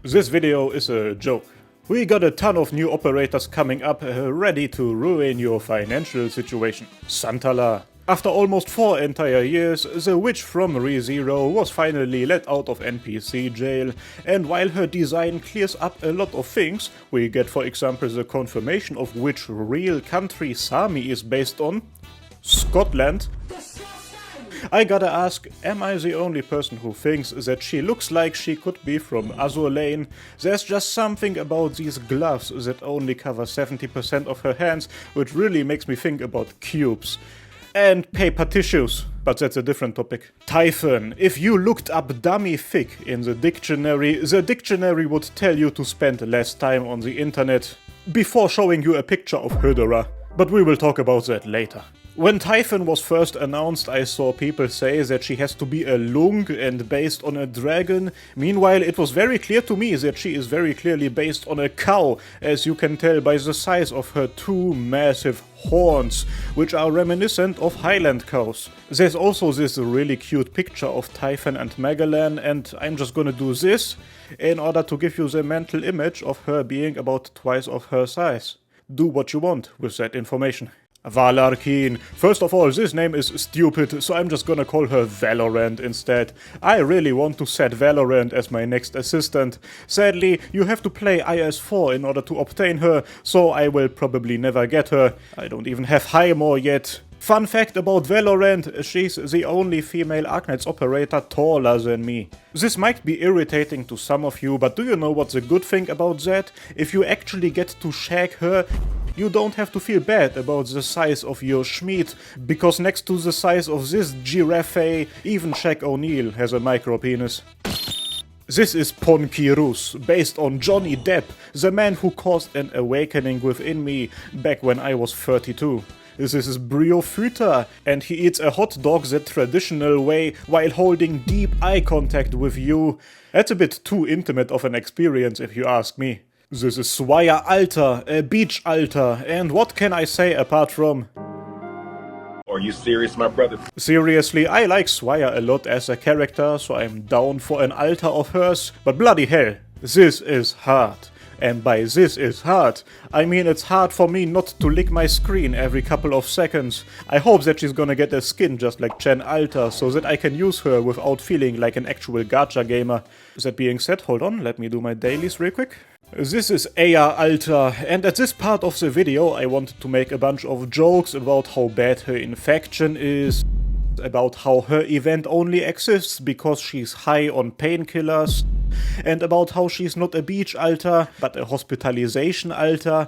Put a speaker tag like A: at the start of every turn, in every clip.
A: This video is a joke. We got a ton of new operators coming up ready to ruin your financial situation. Santalla. After almost 4 entire years, the witch from ReZero was finally let out of NPC jail, and while her design clears up a lot of things, we get for example the confirmation of which real country Sami is based on, Scotland. I gotta ask, am I the only person who thinks that she looks like she could be from Azur Lane? There's just something about these gloves that only cover 70% of her hands, which really makes me think about cubes. And paper tissues, but that's a different topic. Typhon. If you looked up dummy thick in the dictionary would tell you to spend less time on the internet before showing you a picture of Hoederer. But we will talk about that later. When Typhon was first announced, I saw people say that she has to be a lung and based on a dragon. Meanwhile, it was very clear to me that she is very clearly based on a cow, as you can tell by the size of her 2 massive horns, which are reminiscent of Highland cows. There's also this really cute picture of Typhon and Magellan, and I'm just gonna do this in order to give you the mental image of her being about twice of her size. Do what you want with that information. Valarqin. First of all, this name is stupid, so I'm just gonna call her Valorant instead. I really want to set Valorant as my next assistant. Sadly, you have to play IS4 in order to obtain her, so I will probably never get her. I don't even have Highmore yet. Fun fact about Valorant, she's the only female Arknights operator taller than me. This might be irritating to some of you, but do you know what's the good thing about that? If you actually get to shag her, you don't have to feel bad about the size of your Schmied, because next to the size of this giraffe, even Shaq O'Neal has a micro penis. This is Ponkirus, based on Johnny Depp, the man who caused an awakening within me back when I was 32. This is Briofita, and he eats a hot dog the traditional way while holding deep eye contact with you. That's a bit too intimate of an experience if you ask me. This is Swire Alter, a beach altar, and what can I say apart from...
B: Are you serious, my brother?
A: Seriously, I like Swire a lot as a character, so I'm down for an altar of hers, but bloody hell, this is hard. And by this is hard, I mean it's hard for me not to lick my screen every couple of seconds. I hope that she's gonna get a skin just like Chen Alter, so that I can use her without feeling like an actual gacha gamer. That being said, hold on, let me do my dailies real quick. This is Eya Alter, and at this part of the video I wanted to make a bunch of jokes about how bad her infection is, about how her event only exists because she's high on painkillers, and about how she's not a beach altar, but a hospitalization altar.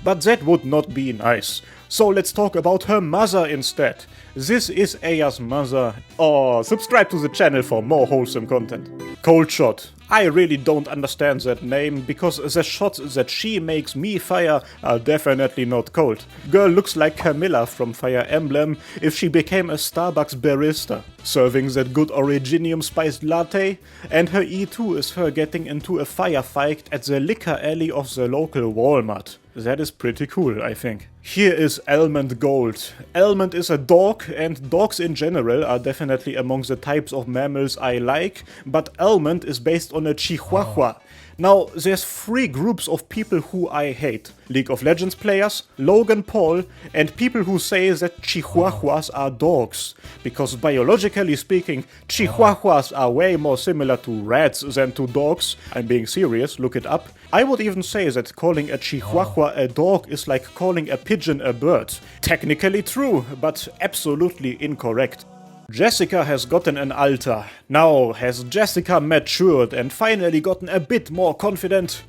A: But that would not be nice. So let's talk about her mother instead. This is Eya's mother. Oh, subscribe to the channel for more wholesome content. Cold Shot. I really don't understand that name, because the shots that she makes me fire are definitely not cold. Girl looks like Camilla from Fire Emblem if she became a Starbucks barista, serving that good Originium spiced latte, and her E2 is her getting into a firefight at the liquor alley of the local Walmart. That is pretty cool, I think. Here is Almond Gold. Almond is a dog, and dogs in general are definitely among the types of mammals I like, but Almond is based on a Chihuahua. Now, there's 3 groups of people who I hate. League of Legends players, Logan Paul, and people who say that Chihuahuas are dogs. Because biologically speaking, Chihuahuas are way more similar to rats than to dogs. I'm being serious, look it up. I would even say that calling a Chihuahua a dog is like calling a pigeon a bird. Technically true, but absolutely incorrect. Jessica has gotten an altar. Now, has Jessica matured and finally gotten a bit more confident?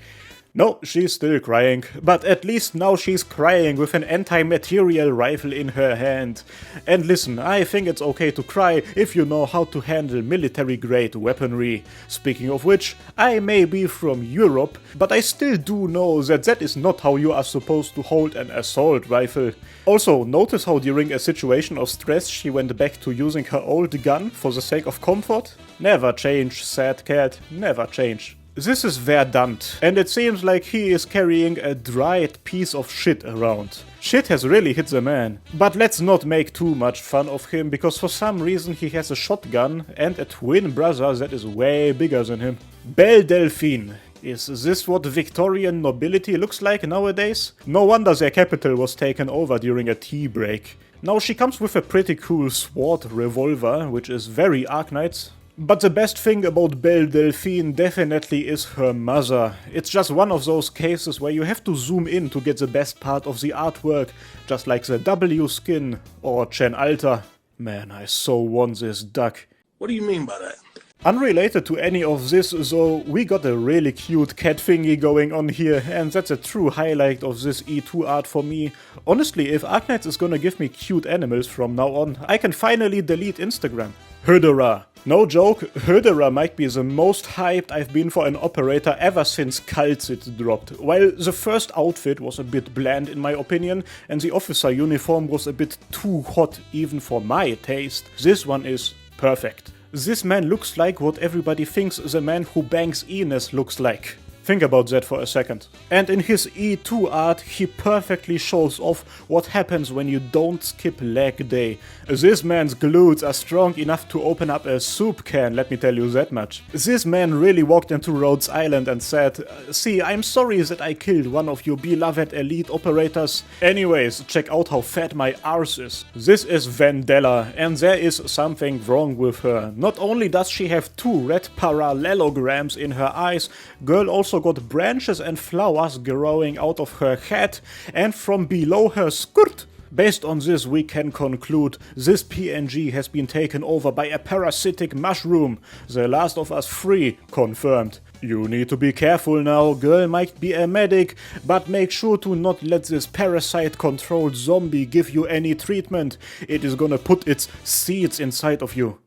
A: No, she's still crying, but at least now she's crying with an anti-material rifle in her hand. And listen, I think it's okay to cry if you know how to handle military-grade weaponry. Speaking of which, I may be from Europe, but I still do know that that is not how you are supposed to hold an assault rifle. Also, notice how during a situation of stress she went back to using her old gun for the sake of comfort? Never change, sad cat, never change. This is Verdant, and it seems like he is carrying a dried piece of shit around. Shit has really hit the man. But let's not make too much fun of him, because for some reason he has a shotgun and a twin brother that is way bigger than him. Belle Delphine. Is this what Victorian nobility looks like nowadays? No wonder their capital was taken over during a tea break. Now she comes with a pretty cool sword revolver, which is very Arknights. But the best thing about Belle Delphine definitely is her mother. It's just one of those cases where you have to zoom in to get the best part of the artwork, just like the W skin or Chen Alter. Man, I so want this duck.
C: What do you mean by that?
A: Unrelated to any of this though, we got a really cute cat thingy going on here, and that's a true highlight of this E2 art for me. Honestly, if Arknights is gonna give me cute animals from now on, I can finally delete Instagram. Hoederer. No joke, Hoederer might be the most hyped I've been for an operator ever since Kaltzit dropped. While the first outfit was a bit bland in my opinion, and the officer uniform was a bit too hot even for my taste, this one is perfect. This man looks like what everybody thinks the man who bangs Ines looks like. Think about that for a second. And in his E2 art, he perfectly shows off what happens when you don't skip leg day. This man's glutes are strong enough to open up a soup can, let me tell you that much. This man really walked into Rhodes Island and said, "See, I'm sorry that I killed one of your beloved elite operators. Anyways, check out how fat my arse is." This is Vendella, and there is something wrong with her. Not only does she have 2 red parallelograms in her eyes, girl also got branches and flowers growing out of her head and from below her skirt. Based on this, we can conclude this PNG has been taken over by a parasitic mushroom. The Last of Us 3 confirmed. You need to be careful now, girl might be a medic, but make sure to not let this parasite-controlled zombie give you any treatment. It is gonna put its seeds inside of you.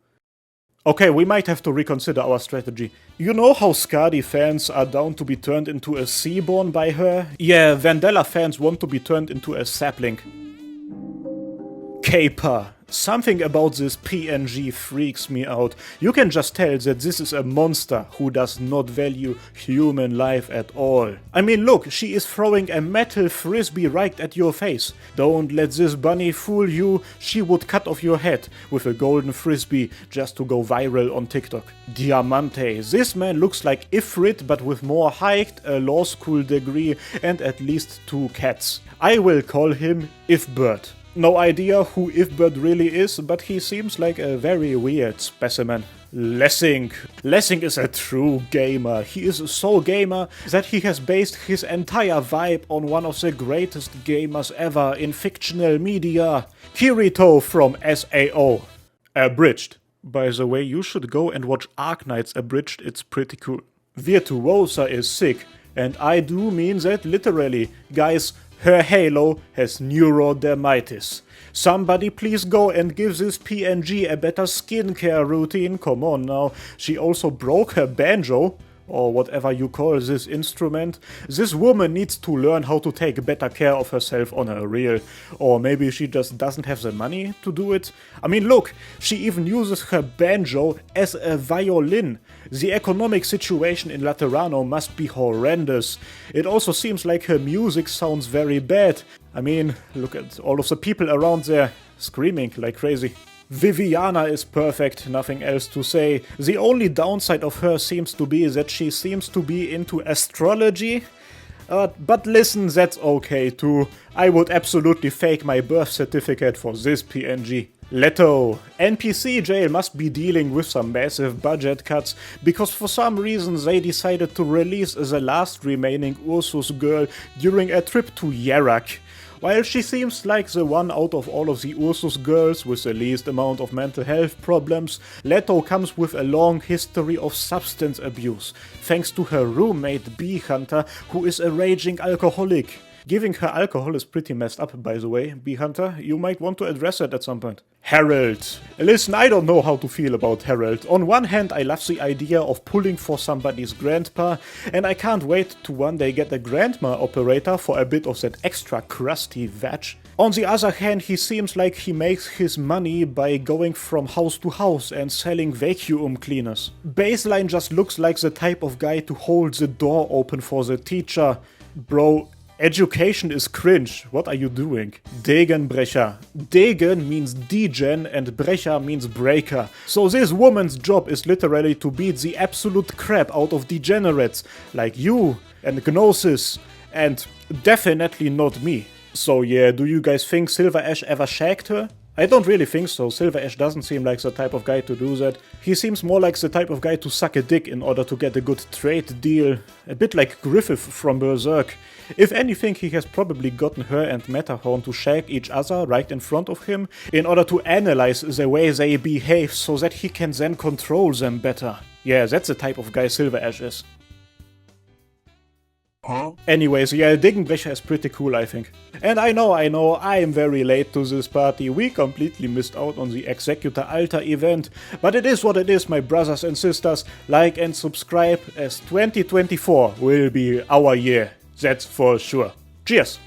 A: Okay, we might have to reconsider our strategy. You know how Skadi fans are down to be turned into a Seaborn by her? Yeah, Vendella fans want to be turned into a sapling. Caper. Something about this PNG freaks me out. You can just tell that this is a monster who does not value human life at all. I mean, look, she is throwing a metal frisbee right at your face. Don't let this bunny fool you. She would cut off your head with a golden frisbee just to go viral on TikTok. Diamante. This man looks like Ifrit but with more height, a law school degree and at least 2 cats. I will call him Ifbird. No idea who Ifbird really is, but he seems like a very weird specimen. Lessing. Lessing is a true gamer. He is so gamer that he has based his entire vibe on one of the greatest gamers ever in fictional media. Kirito from SAO. Abridged. By the way, you should go and watch Arknights Abridged, it's pretty cool. Virtuosa is sick, and I do mean that literally. Guys, her halo has neurodermitis. Somebody please go and give this PNG a better skincare routine. Come on now. She also broke her banjo, or whatever you call this instrument. This woman needs to learn how to take better care of herself on a real. Or maybe she just doesn't have the money to do it. I mean, look, she even uses her banjo as a violin. The economic situation in Laterano must be horrendous. It also seems like her music sounds very bad. I mean, look at all of the people around there screaming like crazy. Viviana is perfect, nothing else to say. The only downside of her seems to be that she seems to be into astrology. But listen, that's okay too. I would absolutely fake my birth certificate for this PNG. Leto. NPC jail must be dealing with some massive budget cuts, because for some reason they decided to release the last remaining Ursus girl during a trip to Yarak. While she seems like the one out of all of the Ursus girls with the least amount of mental health problems, Leto comes with a long history of substance abuse, thanks to her roommate Bee Hunter, who is a raging alcoholic. Giving her alcohol is pretty messed up, by the way, Bee Hunter. You might want to address it at some point. Harold. Listen, I don't know how to feel about Harold. On one hand, I love the idea of pulling for somebody's grandpa, and I can't wait to one day get a grandma operator for a bit of that extra crusty veg. On the other hand, he seems like he makes his money by going from house to house and selling vacuum cleaners. Baseline just looks like the type of guy to hold the door open for the teacher. Bro, education is cringe. What are you doing? Degenbrecher. Degen means degen and brecher means breaker. So this woman's job is literally to beat the absolute crap out of degenerates like you and Gnosis and definitely not me. So yeah, do you guys think Silver Ash ever shagged her? I don't really think so. Silver Ash doesn't seem like the type of guy to do that. He seems more like the type of guy to suck a dick in order to get a good trade deal. A bit like Griffith from Berserk. If anything, he has probably gotten her and Matterhorn to shag each other right in front of him in order to analyze the way they behave so that he can then control them better. Yeah, that's the type of guy Silver Ash is.
B: Huh?
A: Anyways, yeah, Degenbrecher is pretty cool, I think. And I know, I am very late to this party. We completely missed out on the Executor Altar event. But it is what it is, my brothers and sisters. Like and subscribe, as 2024 will be our year. That's for sure. Cheers!